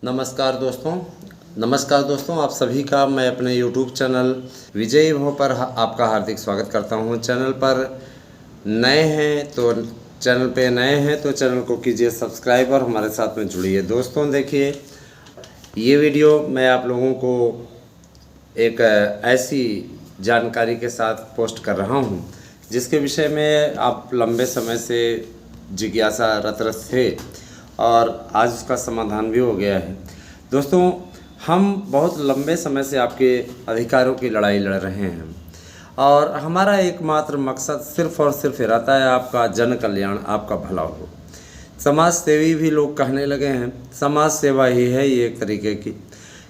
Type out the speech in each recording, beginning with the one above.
नमस्कार दोस्तों, आप सभी का मैं अपने YouTube चैनल विजयी भव पर आपका हार्दिक स्वागत करता हूं। चैनल पे नए हैं तो चैनल को कीजिए सब्सक्राइब और हमारे साथ में जुड़िए। दोस्तों देखिए, ये वीडियो मैं आप लोगों को एक ऐसी जानकारी के साथ पोस्ट कर रहा हूं जिसके विषय में आप लंबे समय से जिज्ञासा रत थे और आज उसका समाधान भी हो गया है। दोस्तों, हम बहुत लंबे समय से आपके अधिकारों की लड़ाई लड़ रहे हैं और हमारा एकमात्र मकसद सिर्फ़ और सिर्फ रहता है आपका जन कल्याण, आपका भला हो। समाज सेवी भी लोग कहने लगे हैं, समाज सेवा ही है ये एक तरीके की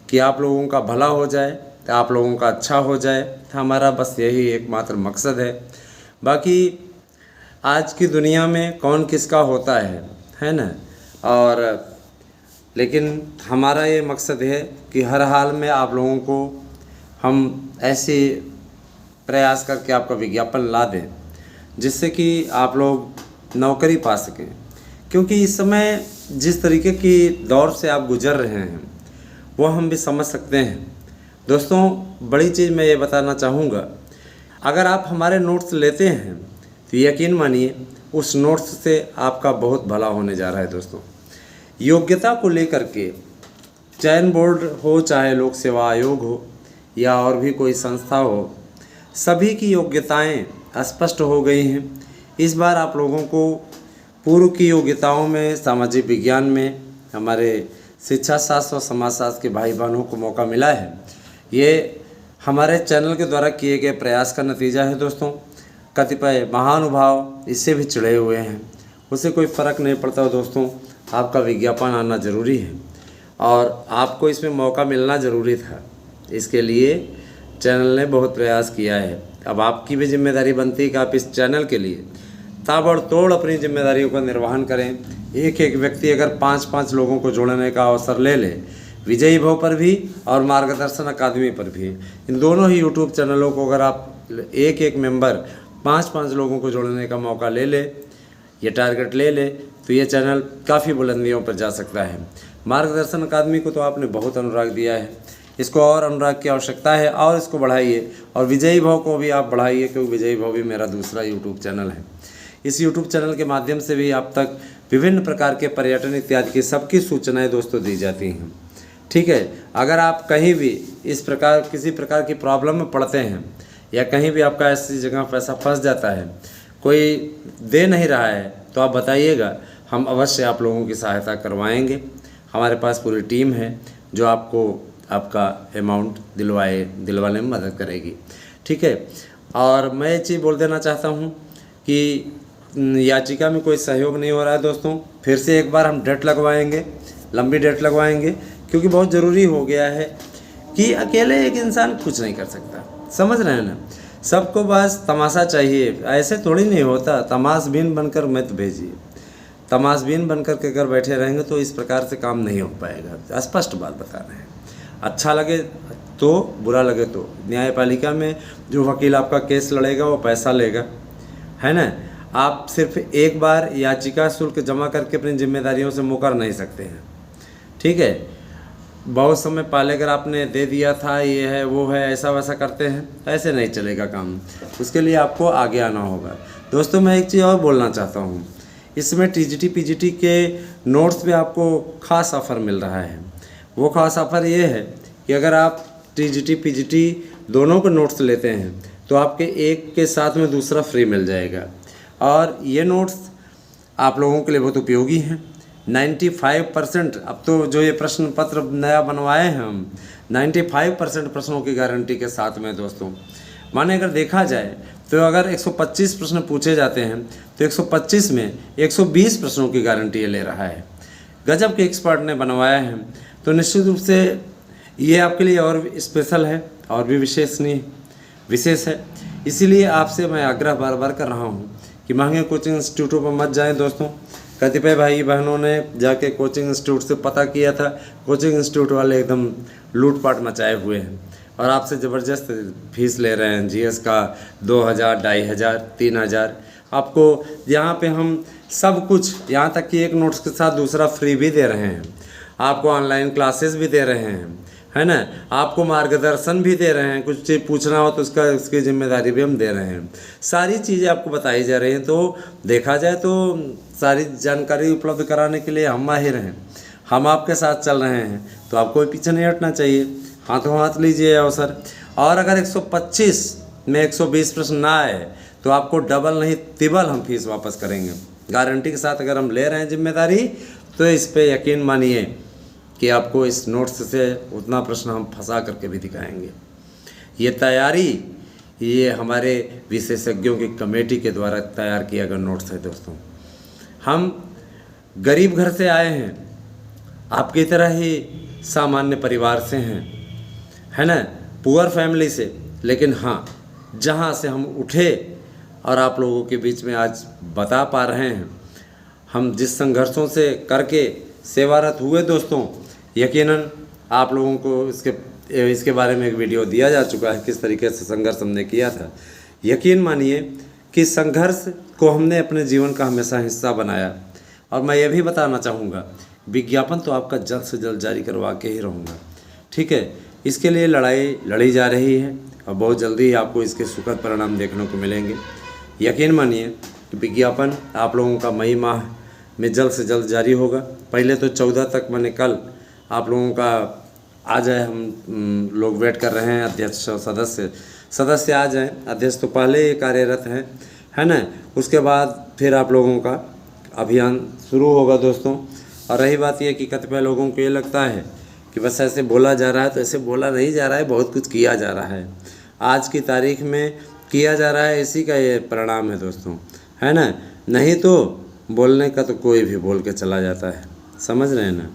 कि आप लोगों का भला हो जाए, आप लोगों का अच्छा हो जाए। हमारा बस यही एकमात्र मकसद है। बाकी आज की दुनिया में कौन किसका होता है ना। और लेकिन हमारा ये मकसद है कि हर हाल में आप लोगों को हम ऐसे प्रयास करके आपका विज्ञापन ला दें जिससे कि आप लोग नौकरी पा सकें। क्योंकि इस समय जिस तरीके की दौर से आप गुजर रहे हैं वो हम भी समझ सकते हैं। दोस्तों, बड़ी चीज़ मैं ये बताना चाहूँगा, अगर आप हमारे नोट्स लेते हैं तो यकीन मानिए उस नोट्स से आपका बहुत भला होने जा रहा है। दोस्तों, योग्यता को लेकर के चयन बोर्ड हो, चाहे लोक सेवा आयोग हो या और भी कोई संस्था हो, सभी की योग्यताएं स्पष्ट हो गई हैं। इस बार आप लोगों को पूर्व की योग्यताओं में सामाजिक विज्ञान में हमारे शिक्षा शास्त्र और समाजशास्त्र के भाई बहनों को मौका मिला है। ये हमारे चैनल के द्वारा किए गए प्रयास का नतीजा है। दोस्तों, कतिपय महानुभाव इससे भी चिढ़े हुए हैं, उसे कोई फ़र्क नहीं पड़ता। दोस्तों, आपका विज्ञापन आना ज़रूरी है और आपको इसमें मौका मिलना ज़रूरी था। इसके लिए चैनल ने बहुत प्रयास किया है। अब आपकी भी जिम्मेदारी बनती है कि आप इस चैनल के लिए ताबड़तोड़ अपनी जिम्मेदारियों का निर्वहन करें। एक एक व्यक्ति अगर 5-5 लोगों को जोड़ने का अवसर ले ले, विजयी भव पर भी और मार्गदर्शन अकादमी पर भी, इन दोनों ही यूट्यूब चैनलों को अगर आप एक एक मेंबर 5-5 लोगों को जोड़ने का मौका ले ले, ये टारगेट ले ले, तो ये चैनल काफ़ी बुलंदियों पर जा सकता है। मार्गदर्शन अकादमी को तो आपने बहुत अनुराग दिया है, इसको और अनुराग की आवश्यकता है और इसको बढ़ाइए। और विजयी भव को भी आप बढ़ाइए, क्योंकि विजयी भव भी मेरा दूसरा यूट्यूब चैनल है। इस यूट्यूब चैनल के माध्यम से भी आप तक विभिन्न प्रकार के पर्यटन इत्यादि की सबकी सूचनाएँ दोस्तों दी जाती हैं। ठीक है, अगर आप कहीं भी किसी प्रकार की प्रॉब्लम में पड़ते हैं या कहीं भी आपका ऐसी जगह पैसा फंस जाता है, कोई दे नहीं रहा है, तो आप बताइएगा, हम अवश्य आप लोगों की सहायता करवाएंगे। हमारे पास पूरी टीम है जो आपको आपका अमाउंट दिलवाने में मदद करेगी। ठीक है, और मैं ये चीज़ बोल देना चाहता हूँ कि याचिका में कोई सहयोग नहीं हो रहा है। दोस्तों, फिर से एक बार हम डेट लगवाएंगे, लंबी डेट लगवाएंगे, क्योंकि बहुत ज़रूरी हो गया है कि अकेले एक इंसान कुछ नहीं कर सकता। समझ रहे हैं ना, सबको बस तमाशा चाहिए। ऐसे थोड़ी नहीं होता, तमाशबीन बनकर मत भेजिए। तमाशबीन बनकर के अगर बैठे रहेंगे तो इस प्रकार से काम नहीं हो पाएगा। स्पष्ट बात बता रहे हैं। अच्छा लगे तो, बुरा लगे तो। न्यायपालिका में जो वकील आपका केस लड़ेगा वो पैसा लेगा, है ना। आप सिर्फ एक बार याचिका शुल्क जमा करके अपनी जिम्मेदारियों से मुकर नहीं सकते हैं। ठीक है, बहुत समय पहले अगर आपने दे दिया था, ये है वो है, ऐसा वैसा करते हैं, ऐसे नहीं चलेगा काम। उसके लिए आपको आगे आना होगा। दोस्तों, मैं एक चीज़ और बोलना चाहता हूँ, इसमें टीजीटी पीजीटी के नोट्स में आपको खास ऑफ़र मिल रहा है। वो खास ऑफ़र ये है कि अगर आप टीजीटी पीजीटी दोनों के नोट्स लेते हैं तो आपके एक के साथ में दूसरा फ्री मिल जाएगा। और ये नोट्स आप लोगों के लिए बहुत उपयोगी हैं। 95% अब तो जो ये प्रश्न पत्र नया बनवाए हैं हम, 95% प्रश्नों की गारंटी के साथ में। दोस्तों, माने अगर देखा जाए तो अगर 125 प्रश्न पूछे जाते हैं तो 125 में 120 प्रश्नों की गारंटी ये ले रहा है। गजब के एक्सपर्ट ने बनवाया है, तो निश्चित रूप से ये आपके लिए और स्पेशल है और भी विशेष है। इसीलिए आपसे मैं आग्रह बार बार कर रहा हूँ कि महंगे कोचिंग इंस्टीट्यूटों पर मत जाएं। दोस्तों, कतिपय भाई बहनों ने जाके कोचिंग इंस्टीट्यूट से पता किया था, कोचिंग इंस्टीट्यूट वाले एकदम लूटपाट मचाए हुए हैं और आपसे ज़बरदस्त फीस ले रहे हैं। जीएस का 2000, 2500, 3000। आपको यहाँ पे हम सब कुछ, यहाँ तक कि एक नोट्स के साथ दूसरा फ्री भी दे रहे हैं। आपको ऑनलाइन क्लासेस भी दे रहे हैं, है ना, आपको मार्गदर्शन भी दे रहे हैं, कुछ चीज़ पूछना हो तो उसकी जिम्मेदारी भी हम दे रहे हैं। सारी चीज़ें आपको बताई जा रही हैं। तो देखा जाए तो सारी जानकारी उपलब्ध कराने के लिए हम माहिर हैं, हम आपके साथ चल रहे हैं, तो आपको भी पीछे नहीं हटना चाहिए। हाथों हाथ लीजिए अवसर। और अगर 125 में 120 प्रश्न ना आए तो आपको डबल नहीं तिबल हम फीस वापस करेंगे, गारंटी के साथ। अगर हम ले रहे हैं जिम्मेदारी तो इस पे यकीन मानिए कि आपको इस नोट्स से उतना प्रश्न हम फंसा करके भी दिखाएंगे। ये तैयारी ये हमारे विशेषज्ञों की कमेटी के द्वारा तैयार किया गया नोट्स है दोस्तों। हम गरीब घर से आए हैं, आपकी तरह ही सामान्य परिवार से हैं, है ना, पुअर फैमिली से, लेकिन हाँ, जहाँ से हम उठे और आप लोगों के बीच में आज बता पा रहे हैं, हम जिस संघर्षों से करके सेवारत हुए दोस्तों, यकीनन आप लोगों को इसके बारे में एक वीडियो दिया जा चुका है, किस तरीके से संघर्ष हमने किया था। यकीन मानिए कि संघर्ष को हमने अपने जीवन का हमेशा हिस्सा बनाया। और मैं ये भी बताना चाहूँगा, विज्ञापन तो आपका जल्द से जल्द जारी करवा के ही रहूँगा, ठीक है। इसके लिए लड़ाई लड़ी जा रही है और बहुत जल्दी ही आपको इसके सुखद परिणाम देखने को मिलेंगे। यकीन मानिए कि विज्ञापन आप लोगों का मई माह में जल्द से जल्द जारी होगा। पहले तो 14 तक, मैंने कल आप लोगों का आ जाए, हम लोग वेट कर रहे हैं, अध्यक्ष और सदस्य आ जाएं। अध्यक्ष तो पहले ही कार्यरत हैं, है ना। उसके बाद फिर आप लोगों का अभियान शुरू होगा दोस्तों। और रही बात यह कि कतिपय लोगों को ये लगता है कि बस ऐसे बोला जा रहा है, तो ऐसे बोला नहीं जा रहा है, बहुत कुछ किया जा रहा है। आज की तारीख में किया जा रहा है, इसी का ये परिणाम है दोस्तों, है ना। नहीं तो बोलने का तो कोई भी बोल के चला जाता है, समझ रहे हैं ना,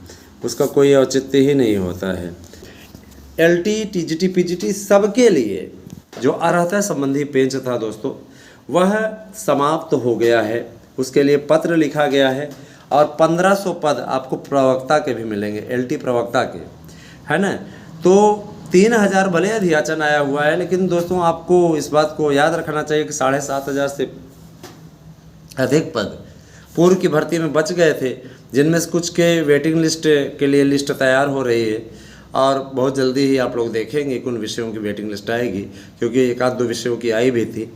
उसका कोई औचित्य ही नहीं होता है। LT, TGT, PGT सबके लिए जो अर्हता संबंधी पेंच था दोस्तों, वह समाप्त हो गया है। उसके लिए पत्र लिखा गया है और 1500 पद आपको प्रवक्ता के भी मिलेंगे, LT प्रवक्ता के, है ना। तो 3000 भले अधियाचन आया हुआ है, लेकिन दोस्तों आपको इस बात को याद रखना चाहिए कि 7500 से अधिक पद पूर्व की भर्ती में बच गए थे, जिनमें से कुछ के वेटिंग लिस्ट के लिए लिस्ट तैयार हो रही है और बहुत जल्दी ही आप लोग देखेंगे कि उन विषयों की वेटिंग लिस्ट आएगी, क्योंकि एक आध दो विषयों की आई भी थी।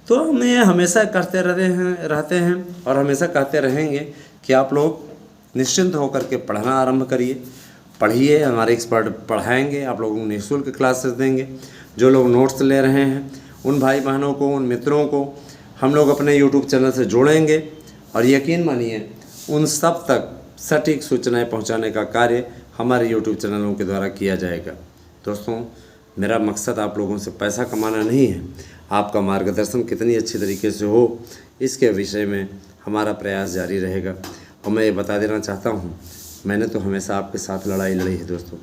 तो हम ये हमेशा करते रहते हैं और हमेशा कहते रहेंगे कि आप लोग निश्चिंत होकर के पढ़ना आरंभ करिए, पढ़िए, हमारे एक्सपर्ट पढ़ाएंगे, आप लोगों को निःशुल्क क्लासेस देंगे। जो लोग नोट्स ले रहे हैं उन भाई बहनों को, उन मित्रों को हम लोग अपने YouTube चैनल से जोड़ेंगे और यकीन मानिए उन सब तक सटीक सूचनाएं पहुंचाने का कार्य हमारे YouTube चैनलों के द्वारा किया जाएगा। दोस्तों, मेरा मकसद आप लोगों से पैसा कमाना नहीं है, आपका मार्गदर्शन कितनी अच्छी तरीके से हो, इसके विषय में हमारा प्रयास जारी रहेगा। और मैं ये बता देना चाहता हूँ, मैंने तो हमेशा आपके साथ लड़ाई लड़ी है दोस्तों।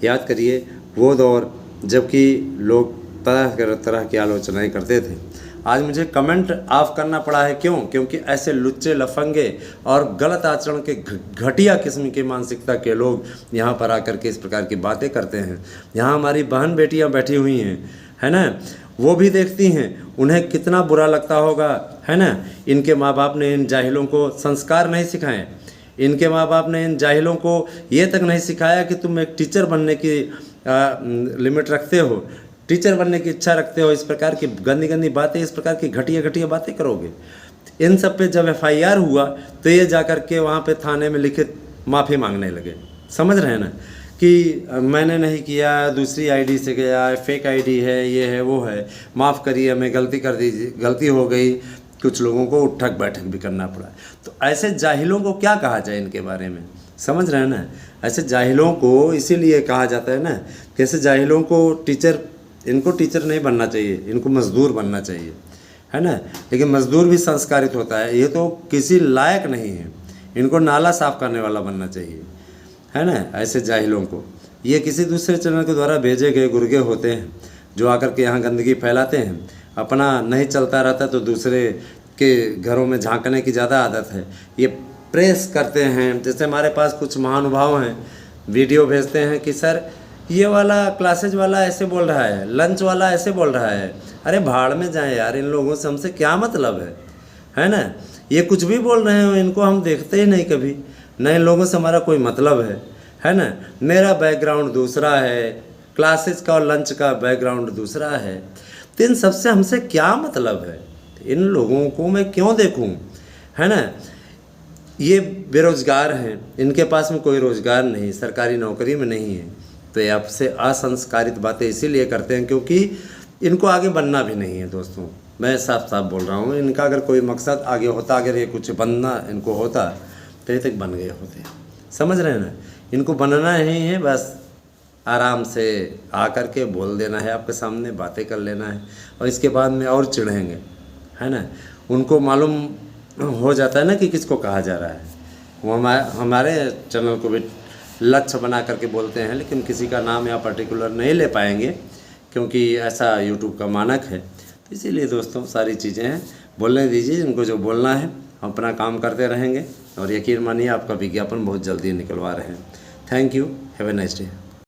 याद करिए वो दौर जबकि लोग तरह तरह की आलोचनाएं करते थे। आज मुझे कमेंट ऑफ करना पड़ा है, क्यों? क्योंकि ऐसे लुच्चे, लफंगे और गलत आचरण के घटिया किस्म की मानसिकता के लोग यहाँ पर आकर के इस प्रकार की बातें करते हैं। यहाँ हमारी बहन बेटियाँ बैठी हुई हैं, है ना, वो भी देखती हैं, उन्हें कितना बुरा लगता होगा, है ना। इनके माँ बाप ने इन जाहिलों को संस्कार नहीं सिखाए, इनके माँ बाप ने इन जाहिलों को ये तक नहीं सिखाया कि तुम एक टीचर बनने की लिमिट रखते हो, टीचर बनने की इच्छा रखते हो, इस प्रकार की गंदी गंदी बातें, इस प्रकार की घटिया बातें करोगे। इन सब पे जब FIR हुआ तो ये जाकर के वहाँ पे थाने में लिखित माफ़ी मांगने लगे। समझ रहे हैं ना कि मैंने नहीं किया, दूसरी ID से गया, फेक ID है, ये है, वो है, माफ़ करिए, हमें गलती कर दीजिए, गलती हो गई। कुछ लोगों को उठक बैठक भी करना पड़ा। तो ऐसे जाहिलों को क्या कहा जाए इनके बारे में, समझ रहे हैं ना। ऐसे जाहिलों को इसीलिए कहा जाता है ना कि ऐसे जाहिलों को इनको टीचर नहीं बनना चाहिए, इनको मजदूर बनना चाहिए, है ना। लेकिन मजदूर भी संस्कारित होता है, ये तो किसी लायक नहीं है, इनको नाला साफ करने वाला बनना चाहिए, है ना। ऐसे जाहिलों को ये किसी दूसरे चैनल के द्वारा भेजे गए गुर्गे होते हैं जो आकर के यहाँ गंदगी फैलाते हैं। अपना नहीं चलता रहता तो दूसरे के घरों में झांकने की ज़्यादा आदत है। ये प्रेस करते हैं, जैसे हमारे पास कुछ महानुभाव हैं, वीडियो भेजते हैं कि सर ये वाला क्लासेज वाला ऐसे बोल रहा है, लंच वाला ऐसे बोल रहा है। अरे भाड़ में जाए यार, इन लोगों से हमसे क्या मतलब है ना। ये कुछ भी बोल रहे हो, इनको हम देखते ही नहीं कभी, न इन लोगों से हमारा कोई मतलब है ना। मेरा बैकग्राउंड दूसरा है, क्लासेस का और लंच का बैकग्राउंड दूसरा है। तो इन सबसे हमसे क्या मतलब है? इन लोगों को मैं क्यों देखूं, है ना। ये बेरोज़गार हैं, इनके पास में कोई रोज़गार नहीं, सरकारी नौकरी में नहीं है। तो ये आपसे असंस्कारित बातें इसीलिए करते हैं क्योंकि इनको आगे बनना भी नहीं है। दोस्तों मैं साफ साफ बोल रहा हूँ, इनका अगर कोई मकसद आगे होता, अगर ये कुछ बनना इनको होता तो ये तक बन गए होते। समझ रहे हैं ना। इनको बनना ही है, बस आराम से आकर के बोल देना है, आपके सामने बातें कर लेना है और इसके बाद में और चिढ़ेंगे, है ना। उनको मालूम हो जाता है ना कि किसको कहा जा रहा है। वो हमारे चैनल को भी लक्ष्य बना करके बोलते हैं, लेकिन किसी का नाम या पर्टिकुलर नहीं ले पाएंगे क्योंकि ऐसा यूट्यूब का मानक है। तो इसीलिए दोस्तों सारी चीज़ें हैं, बोलने दीजिए इनको जो बोलना है, हम अपना काम करते रहेंगे और यकीन मानिए आपका विज्ञापन बहुत जल्दी निकलवा रहे हैं। Thank you, have a nice day.